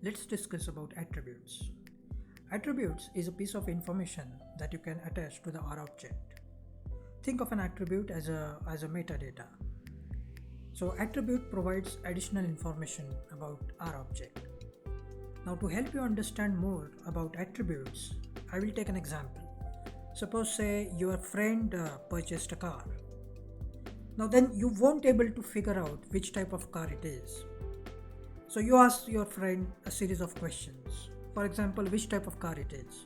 Let's discuss about attributes. Attributes is a piece of information that you can attach to the R object. Think of an attribute as a metadata. So attribute provides additional information about R object. Now to help you understand more about attributes, I will take an example. Suppose say your friend purchased a car. Now then you won't able to figure out which type of car it is. So you ask your friend a series of questions. For example, which type of car it is?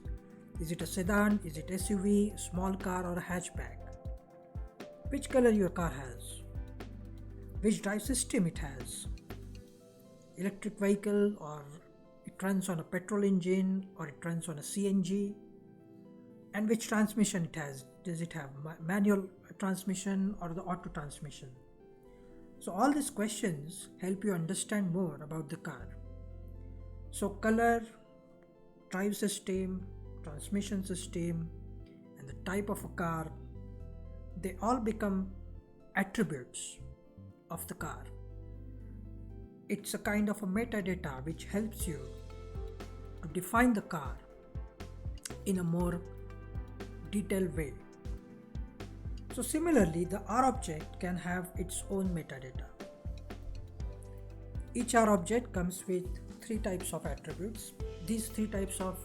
Is it a sedan? Is it SUV, small car or a hatchback? Which color your car has? Which drive system it has? Electric vehicle, or it runs on a petrol engine, or it runs on a CNG? And which transmission it has? Does it have manual transmission or the auto transmission? So all these questions help you understand more about the car. So color, drive system, transmission system, and the type of a car, they all become attributes of the car. It's a kind of a metadata which helps you to define the car in a more detailed way. So similarly, the R object can have its own metadata. Each R object comes with three types of attributes. These three types of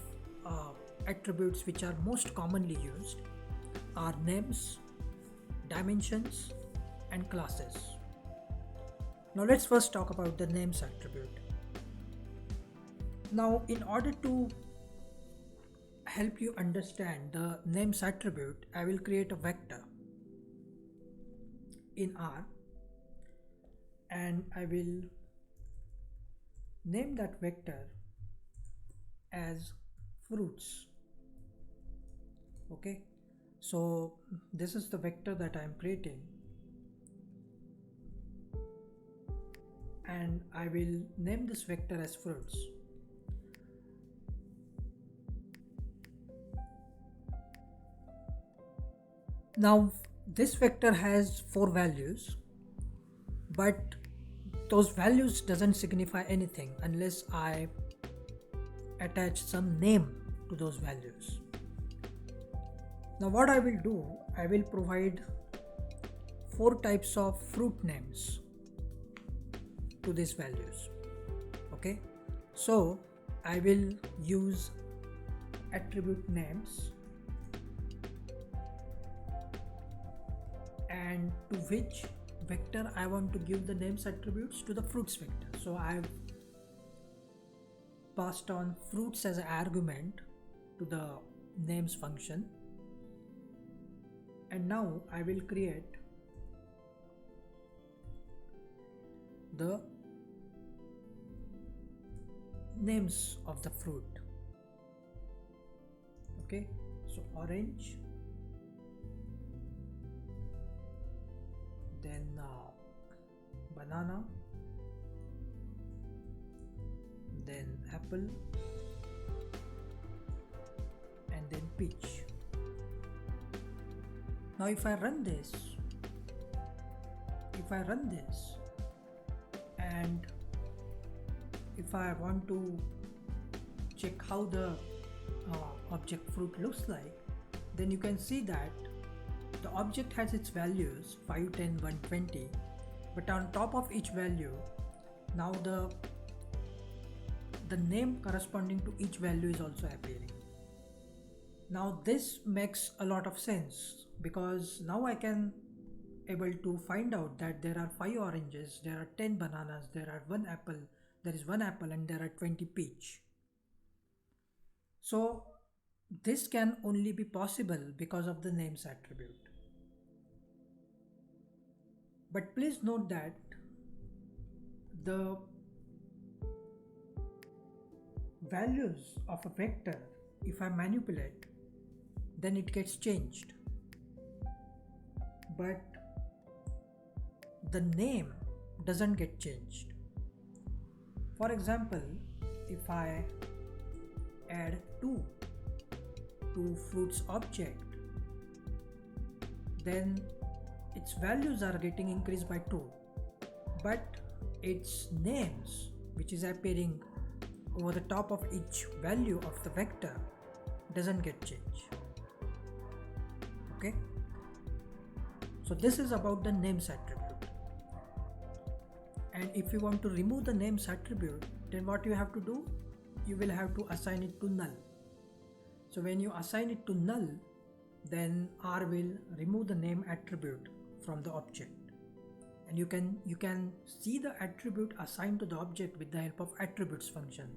attributes which are most commonly used are names, dimensions, and classes. Now let's first talk about the names attribute. Now in order to help you understand the names attribute, I will create a vector in R and I will name that vector as fruits. Okay, so this is the vector that I am creating and I will name this vector as fruits. Now this vector has 4 values, but those values doesn't signify anything unless I attach some name to those values. Now what I will do, I will provide 4 types of fruit names to these values. Okay, so I will use attribute names and to which vector I want to give the names attributes, to the fruits vector. So I have passed on fruits as an argument to the names function, and now I will create the names of the fruit. Okay, so orange, then banana, then apple, and then peach. Now if I run this and if I want to check how the object fruit looks like, then you can see that the object has its values 5, 10, 120, but on top of each value, now the name corresponding to each value is also appearing. Now this makes a lot of sense because now I can able to find out that there are 5 oranges, there are 10 bananas, there is 1 apple and there are 20 peach. So this can only be possible because of the names attribute. But please note that the values of a vector, if I manipulate, then it gets changed. But the name doesn't get changed. For example, if I add 2 to fruits object, then its values are getting increased by 2, but its names which is appearing over the top of each value of the vector doesn't get changed. Okay, so this is about the names attribute. And if you want to remove the names attribute, then what you have to do, you will have to assign it to null. So when you assign it to null, then R will remove the name attribute from the object, and you can see the attribute assigned to the object with the help of attributes function.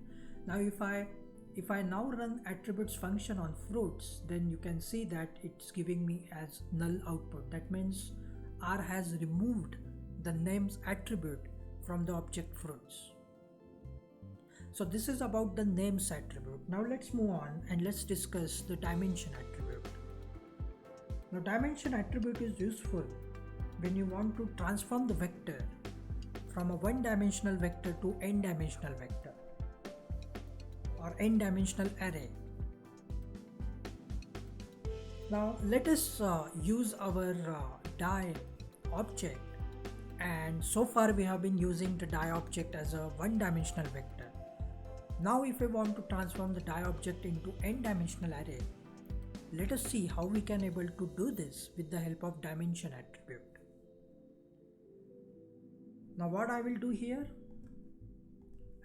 Now if I now run attributes function on fruits, then you can see that it's giving me as null output. That means R has removed the names attribute from the object fruits. So this is about the names attribute. Now let's move on and let's discuss the dimension attribute. Now dimension attribute is useful when you want to transform the vector from a one-dimensional vector to n-dimensional vector or n-dimensional array. Now let us use our die object, and so far we have been using the die object as a one-dimensional vector. Now if we want to transform the die object into n-dimensional array, let us see how we can able to do this with the help of dimension attribute. Now what I will do here,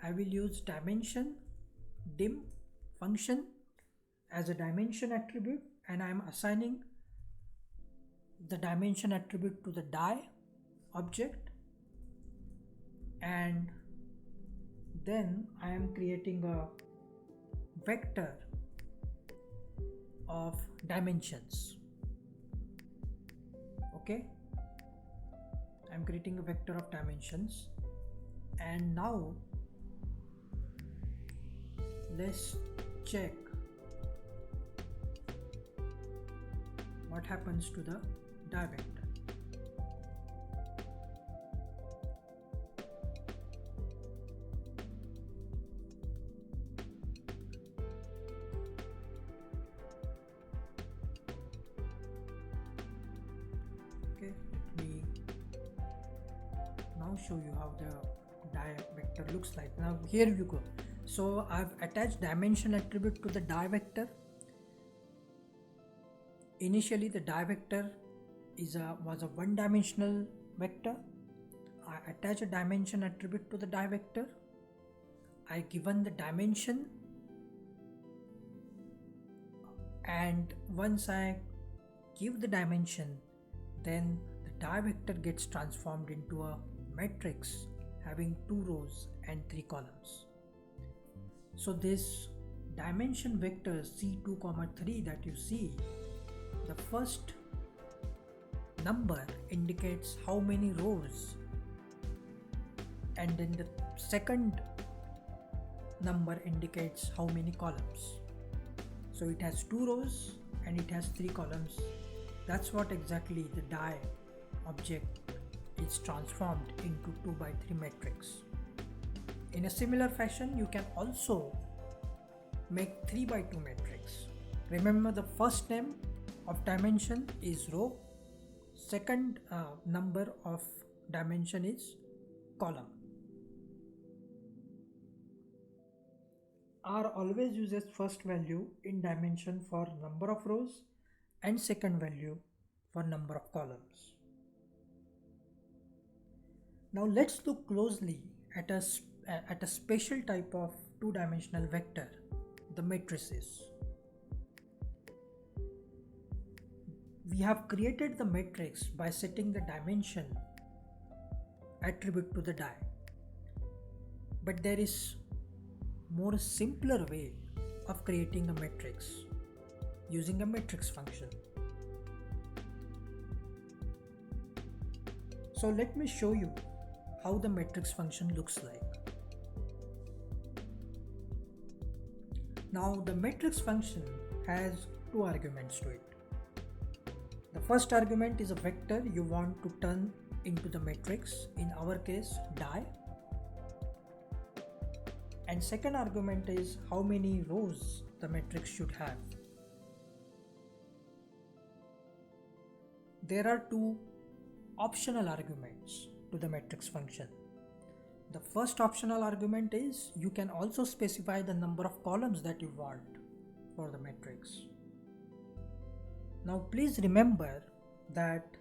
I will use dimension dim function as a dimension attribute, and I am assigning the dimension attribute to the die object, and then I am creating a vector of dimensions. Okay, I am creating a vector of dimensions, and now let's check what happens to the die vector. Okay, let me now show you how the die vector looks like. Now here you go. So I've attached dimension attribute to the die vector. Initially the die vector was a one-dimensional vector. I attach a dimension attribute to the die vector. I given the dimension, and once I give the dimension, then the die vector gets transformed into a matrix having 2 rows and 3 columns. So this dimension vector C2, 3 that you see, the first number indicates how many rows, and then the second number indicates how many columns. So it has 2 rows and it has 3 columns. That's what exactly the die object is transformed into 2 by 3 matrix. In a similar fashion, you can also make 3 by 2 matrix. Remember, the first name of dimension is row, second number of dimension is column. R always uses first value in dimension for number of rows and second value for number of columns. Now let's look closely at a special type of two-dimensional vector, the matrices. We have created the matrix by setting the dimension attribute to the die, but there is more simpler way of creating a matrix using a matrix function. So let me show you how the matrix function looks like. Now the matrix function has 2 arguments to it. The first argument is a vector you want to turn into the matrix, in our case die. And second argument is how many rows the matrix should have. There are 2 optional arguments to the matrix function. The first optional argument is you can also specify the number of columns that you want for the matrix. Now please remember that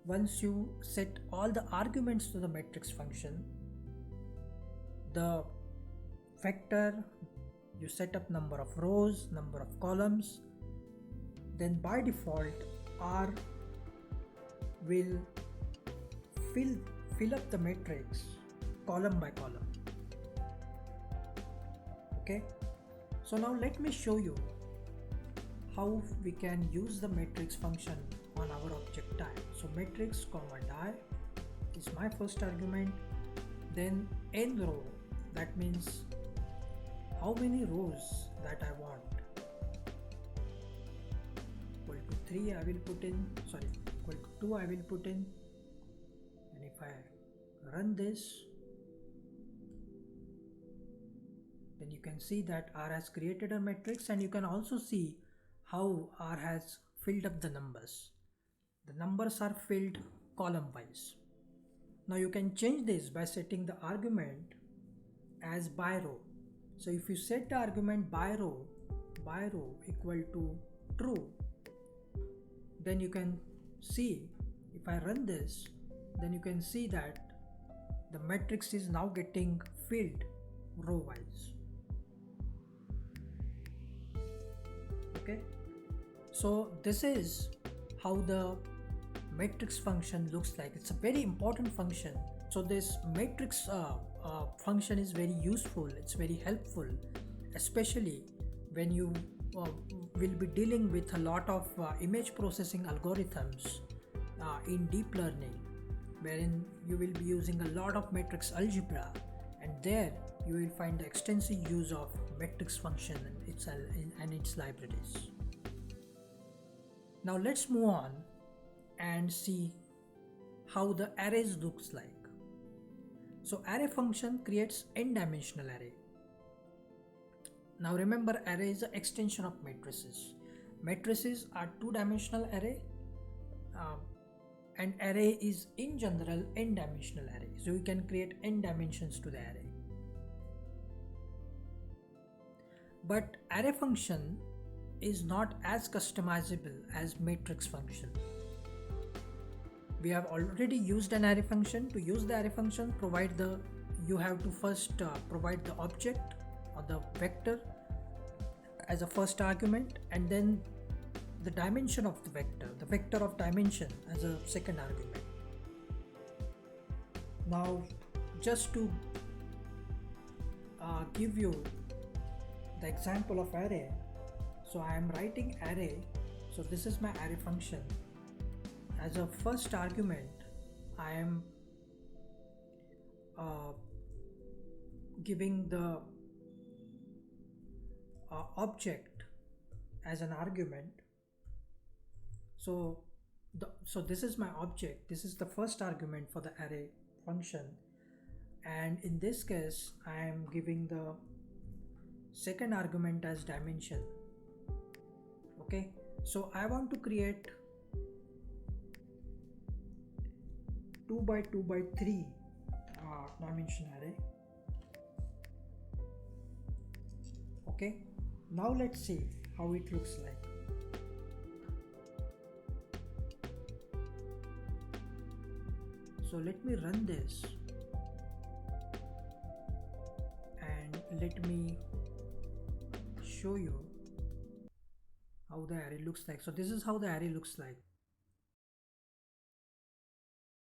once you set all the arguments to the matrix function, the vector, you set up number of rows, number of columns, then by default R will fill up the matrix column by column. Okay, so now let me show you how we can use the matrix function on our object type. So matrix comma die is my first argument, then n row, that means how many rows that I want, equal to 3 I will put in, sorry, equal to 2 I will put in, and if I run this, then you can see that R has created a matrix, and you can also see how R has filled up the numbers. The numbers are filled column wise. Now you can change this by setting the argument as by row. So if you set the argument by row equal to true, then you can see, if I run this, then you can see that the matrix is now getting filled row wise. Okay, so this is how the matrix function looks like. It's a very important function. So this matrix function is very useful, it's very helpful, especially when you will be dealing with a lot of image processing algorithms in deep learning, wherein you will be using a lot of matrix algebra, and there you will find the extensive use of matrix function and its libraries. Now let's move on and see how the arrays looks like. So array function creates n-dimensional array. Now remember, array is an extension of matrices. Matrices are two-dimensional array, and array is in general n-dimensional array. So you can create n dimensions to the array. But array function is not as customizable as matrix function. We have already used an array function. To use the array function, you have to first provide the object or the vector as a first argument, and then the dimension of the vector of dimension as a second argument. Now just to give you the example of array, so I am writing array. So this is my array function. As a first argument, I am giving the object as an argument. So this is my object. This is the first argument for the array function, and in this case I am giving the second argument as dimension. Okay, so I want to create 2 by 2 by 3 dimension array. Okay, now let's see how it looks like. So let me run this and let me show you how the array looks like. So this is how the array looks like.